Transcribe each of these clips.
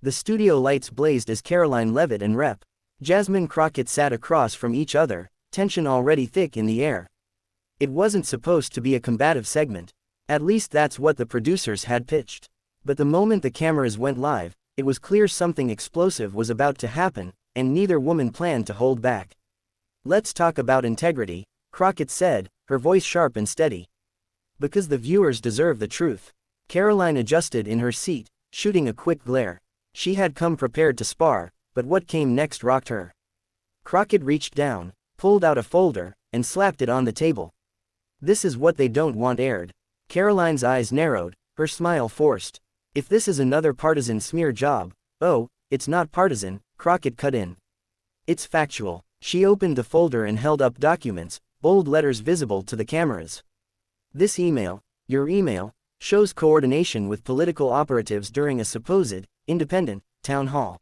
The studio lights blazed as Karoline Leavitt and Rep. Jasmine Crockett sat across from each other, tension already thick in the air. It wasn't supposed to be a combative segment. At least that's what the producers had pitched. But the moment the cameras went live, it was clear something explosive was about to happen, and neither woman planned to hold back. "Let's talk about integrity," Crockett said, her voice sharp and steady. "Because the viewers deserve the truth." Karoline adjusted in her seat, shooting a quick glare. She had come prepared to spar, but what came next rocked her. Crockett reached down, pulled out a folder, and slapped it on the table. "This is what they don't want aired." Karoline's eyes narrowed, her smile forced. "If this is another partisan smear job..." "Oh, it's not partisan," Crockett cut in. "It's factual." She opened the folder and held up documents, bold letters visible to the cameras. "This email, your email, shows coordination with political operatives during a supposed, independent, town hall."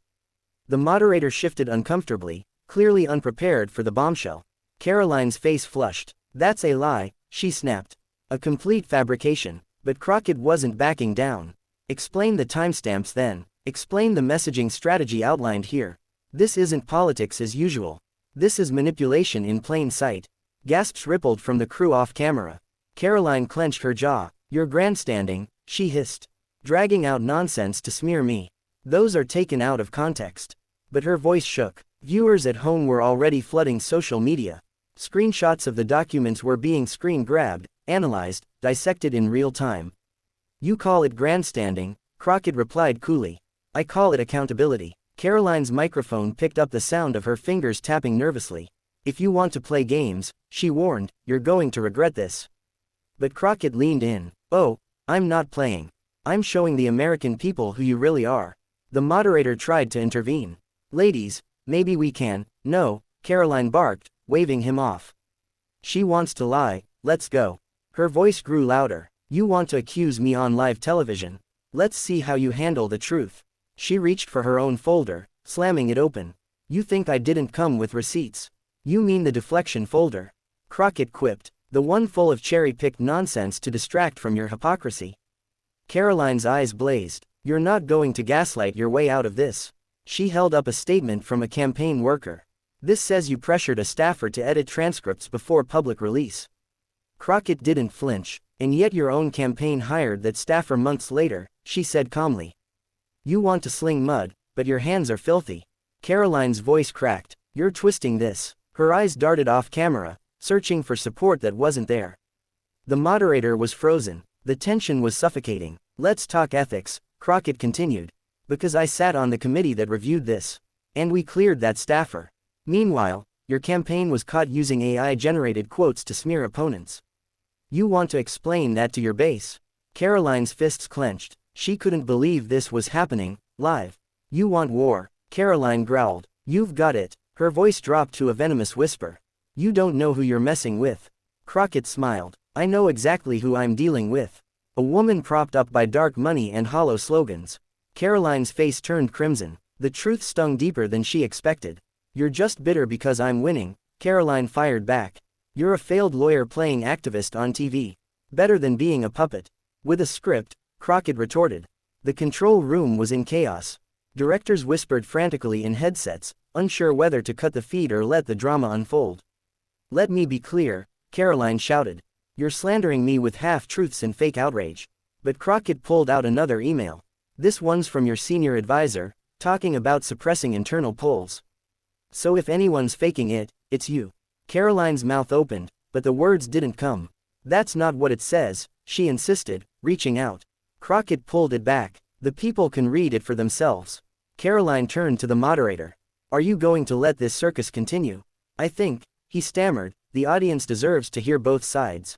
The moderator shifted uncomfortably, clearly unprepared for the bombshell. Karoline's face flushed. "That's a lie," she snapped. "A complete fabrication." But Crockett wasn't backing down. "Explain the timestamps then. Explain the messaging strategy outlined here. This isn't politics as usual. This is manipulation in plain sight." Gasps rippled from the crew off camera. Karoline clenched her jaw. "You're grandstanding," she hissed. "Dragging out nonsense to smear me. Those are taken out of context." But her voice shook. Viewers at home were already flooding social media. Screenshots of the documents were being screen-grabbed, analyzed, dissected in real time. "You call it grandstanding," Crockett replied coolly. "I call it accountability." Karoline's microphone picked up the sound of her fingers tapping nervously. "If you want to play games," she warned, "you're going to regret this." But Crockett leaned in. "Oh, I'm not playing. I'm showing the American people who you really are." The moderator tried to intervene. "Ladies, maybe we can." "No," Karoline barked, waving him off. "She wants to lie, let's go." Her voice grew louder. "You want to accuse me on live television? Let's see how you handle the truth." She reached for her own folder, slamming it open. "You think I didn't come with receipts? You mean the deflection folder?" Crockett quipped. "The one full of cherry-picked nonsense to distract from your hypocrisy." Karoline's eyes blazed. "You're not going to gaslight your way out of this." She held up a statement from a campaign worker. "This says you pressured a staffer to edit transcripts before public release." Crockett didn't flinch. "And yet your own campaign hired that staffer months later," she said calmly. "You want to sling mud, but your hands are filthy." Karoline's voice cracked. "You're twisting this." Her eyes darted off camera, searching for support that wasn't there. The moderator was frozen. The tension was suffocating. "Let's talk ethics," Crockett continued. "Because I sat on the committee that reviewed this. And we cleared that staffer. Meanwhile, your campaign was caught using AI-generated quotes to smear opponents. You want to explain that to your base?" Karoline's fists clenched. She couldn't believe this was happening, live. "You want war," Karoline growled. "You've got it." Her voice dropped to a venomous whisper. "You don't know who you're messing with." Crockett smiled. "I know exactly who I'm dealing with. A woman propped up by dark money and hollow slogans." Karoline's face turned crimson. The truth stung deeper than she expected. "You're just bitter because I'm winning," Karoline fired back. "You're a failed lawyer playing activist on TV. Better than being a puppet." "With a script," Crockett retorted. The control room was in chaos. Directors whispered frantically in headsets, unsure whether to cut the feed or let the drama unfold. "Let me be clear," Karoline shouted. "You're slandering me with half-truths and fake outrage." But Crockett pulled out another email. "This one's from your senior advisor, talking about suppressing internal polls. So if anyone's faking it, it's you." Karoline's mouth opened, but the words didn't come. "That's not what it says," she insisted, reaching out. Crockett pulled it back. "The people can read it for themselves." Karoline turned to the moderator. "Are you going to let this circus continue?" "I think," he stammered, "the audience deserves to hear both sides."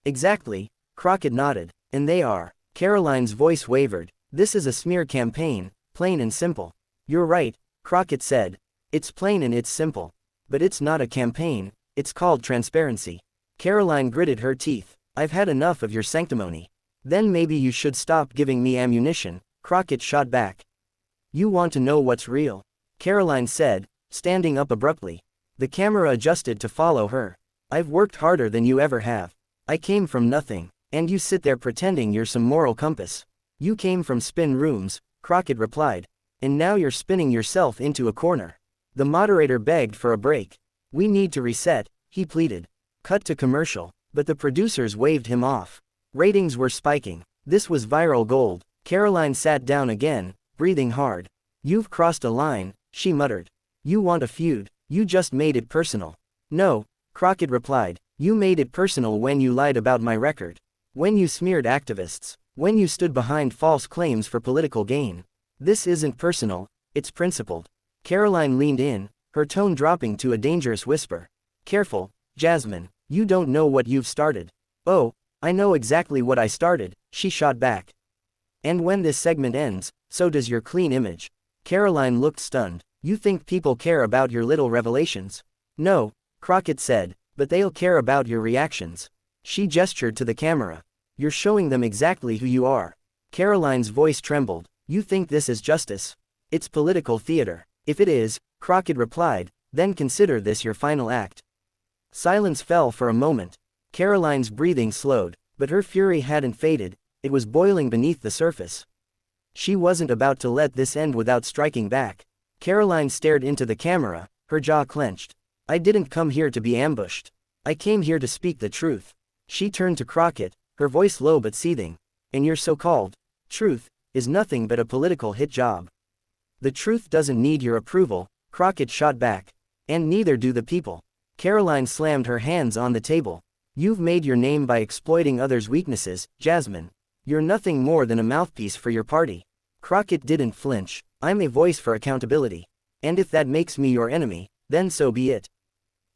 "Exactly," Crockett nodded. "And they are." Karoline's voice wavered. "This is a smear campaign, plain and simple." "You're right," Crockett said. "It's plain and it's simple. But it's not a campaign, it's called transparency." Karoline gritted her teeth. "I've had enough of your sanctimony." "Then maybe you should stop giving me ammunition," Crockett shot back. "You want to know what's real," Karoline said, standing up abruptly. The camera adjusted to follow her. "I've worked harder than you ever have. I came from nothing, and you sit there pretending you're some moral compass." "You came from spin rooms," Crockett replied. And now you're spinning yourself into a corner. The moderator begged for a break. We need to reset, he pleaded. Cut to commercial. But the producers waved him off. Ratings were spiking. This was viral gold. Karoline sat down again, breathing hard. You've crossed a line, she muttered. You want a feud, you just made it personal. No, Crockett replied. You made it personal when you lied about my record. When you smeared activists. When you stood behind false claims for political gain. This isn't personal, it's principled. Karoline leaned in, her tone dropping to a dangerous whisper. Careful, Jasmine, you don't know what you've started. Oh, I know exactly what I started, she shot back. And when this segment ends, so does your clean image. Karoline looked stunned. You think people care about your little revelations? No, Crockett said, but they'll care about your reactions. She gestured to the camera. You're showing them exactly who you are. Karoline's voice trembled. You think this is justice? It's political theater. If it is, Crockett replied, then consider this your final act. Silence fell for a moment. Karoline's breathing slowed, but her fury hadn't faded, it was boiling beneath the surface. She wasn't about to let this end without striking back. Karoline stared into the camera, her jaw clenched. I didn't come here to be ambushed. I came here to speak the truth. She turned to Crockett, her voice low but seething. And your so-called truth is nothing but a political hit job. The truth doesn't need your approval, Crockett shot back. And neither do the people. Karoline slammed her hands on the table. You've made your name by exploiting others' weaknesses, Jasmine. You're nothing more than a mouthpiece for your party. Crockett didn't flinch. I'm a voice for accountability. And if that makes me your enemy, then so be it.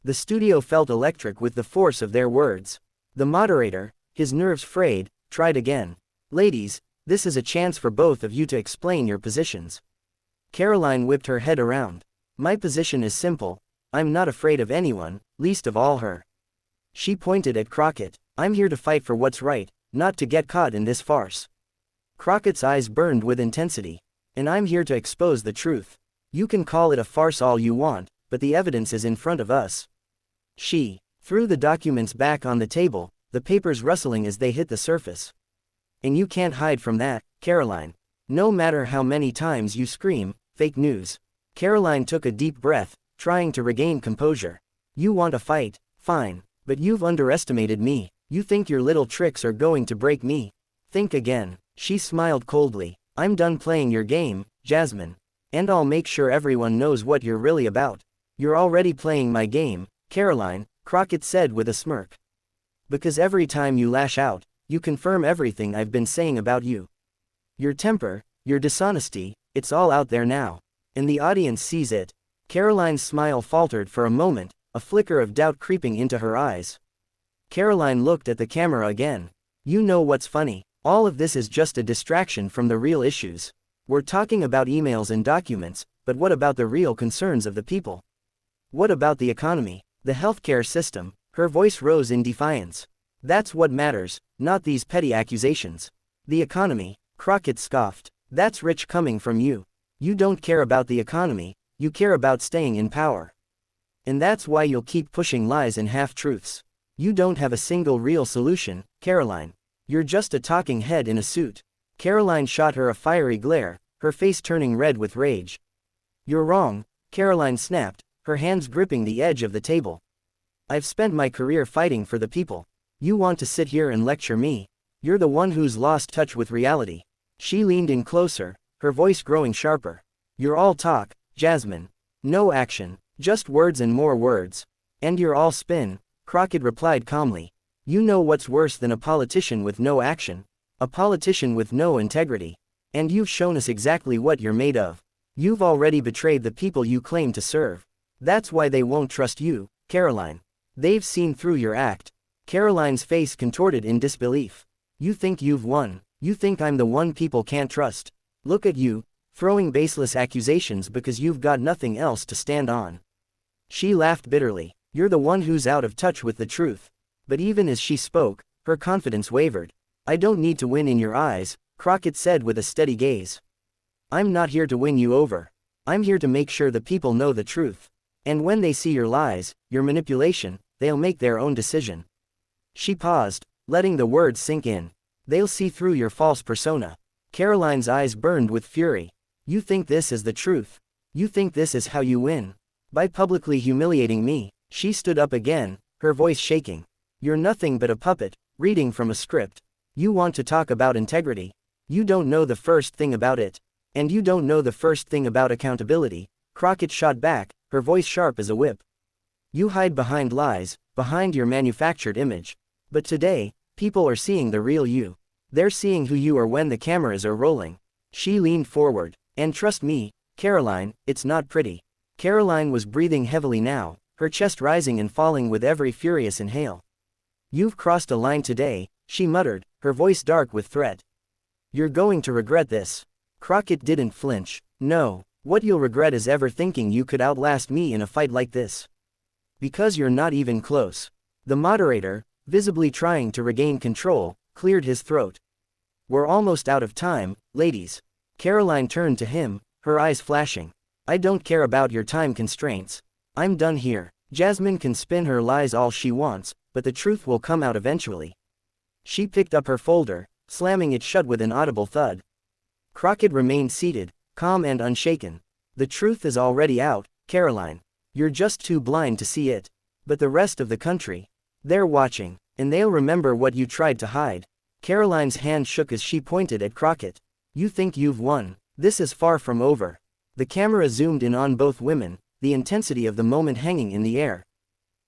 The studio felt electric with the force of their words. The moderator, his nerves frayed, tried again. Ladies, this is a chance for both of you to explain your positions. Karoline whipped her head around. My position is simple. I'm not afraid of anyone, least of all her. She pointed at Crockett. I'm here to fight for what's right, not to get caught in this farce. Crockett's eyes burned with intensity. And I'm here to expose the truth. You can call it a farce all you want, but the evidence is in front of us. She threw the documents back on the table, the papers rustling as they hit the surface. And you can't hide from that, Karoline. No matter how many times you scream, fake news. Karoline took a deep breath, trying to regain composure. You want a fight, fine, but you've underestimated me. You think your little tricks are going to break me. Think again. She smiled coldly. I'm done playing your game, Jasmine. And I'll make sure everyone knows what you're really about. You're already playing my game, Karoline, Crockett said with a smirk. Because every time you lash out, you confirm everything I've been saying about you. Your temper, your dishonesty, it's all out there now. And the audience sees it. Karoline's smile faltered for a moment, a flicker of doubt creeping into her eyes. Karoline looked at the camera again. You know what's funny? All of this is just a distraction from the real issues. We're talking about emails and documents, but what about the real concerns of the people? What about the economy, the healthcare system? Her voice rose in defiance. That's what matters, not these petty accusations. The economy, Crockett scoffed. That's rich coming from you. You don't care about the economy, you care about staying in power. And that's why you'll keep pushing lies and half-truths. You don't have a single real solution, Karoline. You're just a talking head in a suit. Karoline shot her a fiery glare, her face turning red with rage. You're wrong, Karoline snapped, her hands gripping the edge of the table. I've spent my career fighting for the people. You want to sit here and lecture me? You're the one who's lost touch with reality. She leaned in closer, her voice growing sharper. You're all talk, Jasmine. No action, just words and more words. And you're all spin, Crockett replied calmly. You know what's worse than a politician with no action? A politician with no integrity. And you've shown us exactly what you're made of. You've already betrayed the people you claim to serve. That's why they won't trust you, Karoline. They've seen through your act. Karoline's face contorted in disbelief. You think you've won. You think I'm the one people can't trust. Look at you, throwing baseless accusations because you've got nothing else to stand on. She laughed bitterly. You're the one who's out of touch with the truth. But even as she spoke, her confidence wavered. I don't need to win in your eyes, Crockett said with a steady gaze. I'm not here to win you over. I'm here to make sure the people know the truth. And when they see your lies, your manipulation, they'll make their own decision. She paused, letting the words sink in. They'll see through your false persona. Karoline's eyes burned with fury. You think this is the truth. You think this is how you win. By publicly humiliating me. She stood up again, her voice shaking. You're nothing but a puppet, reading from a script. You want to talk about integrity. You don't know the first thing about it. And you don't know the first thing about accountability. Crockett shot back, her voice sharp as a whip. You hide behind lies, behind your manufactured image. But today, people are seeing the real you. They're seeing who you are when the cameras are rolling. She leaned forward. And trust me, Karoline, it's not pretty. Karoline was breathing heavily now, her chest rising and falling with every furious inhale. You've crossed a line today, she muttered, her voice dark with threat. You're going to regret this. Crockett didn't flinch. No, what you'll regret is ever thinking you could outlast me in a fight like this. Because you're not even close. The moderator, visibly trying to regain control, cleared his throat. We're almost out of time, ladies. Karoline turned to him, her eyes flashing. I don't care about your time constraints. I'm done here. Jasmine can spin her lies all she wants, but the truth will come out eventually. She picked up her folder, slamming it shut with an audible thud. Crockett remained seated, calm and unshaken. The truth is already out, Karoline. You're just too blind to see it. But the rest of the country, they're watching, and they'll remember what you tried to hide. Karoline's hand shook as she pointed at Crockett. You think you've won. This is far from over. The camera zoomed in on both women, the intensity of the moment hanging in the air.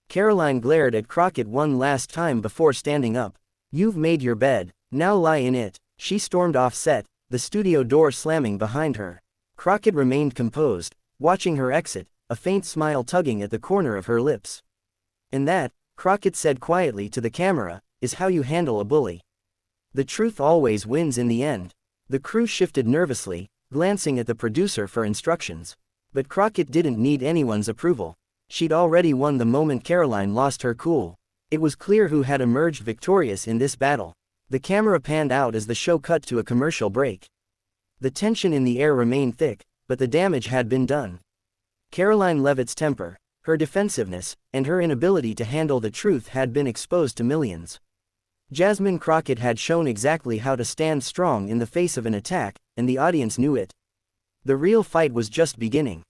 Karoline glared at Crockett one last time before standing up. You've made your bed, now lie in it. She stormed off set, the studio door slamming behind her. Crockett remained composed, watching her exit, a faint smile tugging at the corner of her lips. And that, Crockett said quietly to the camera, is how you handle a bully. The truth always wins in the end. The crew shifted nervously, glancing at the producer for instructions. But Crockett didn't need anyone's approval. She'd already won the moment Karoline lost her cool. It was clear who had emerged victorious in this battle. The camera panned out as the show cut to a commercial break. The tension in the air remained thick, but the damage had been done. Karoline Leavitt's temper, her defensiveness, and her inability to handle the truth had been exposed to millions. Jasmine Crockett had shown exactly how to stand strong in the face of an attack, and the audience knew it. The real fight was just beginning.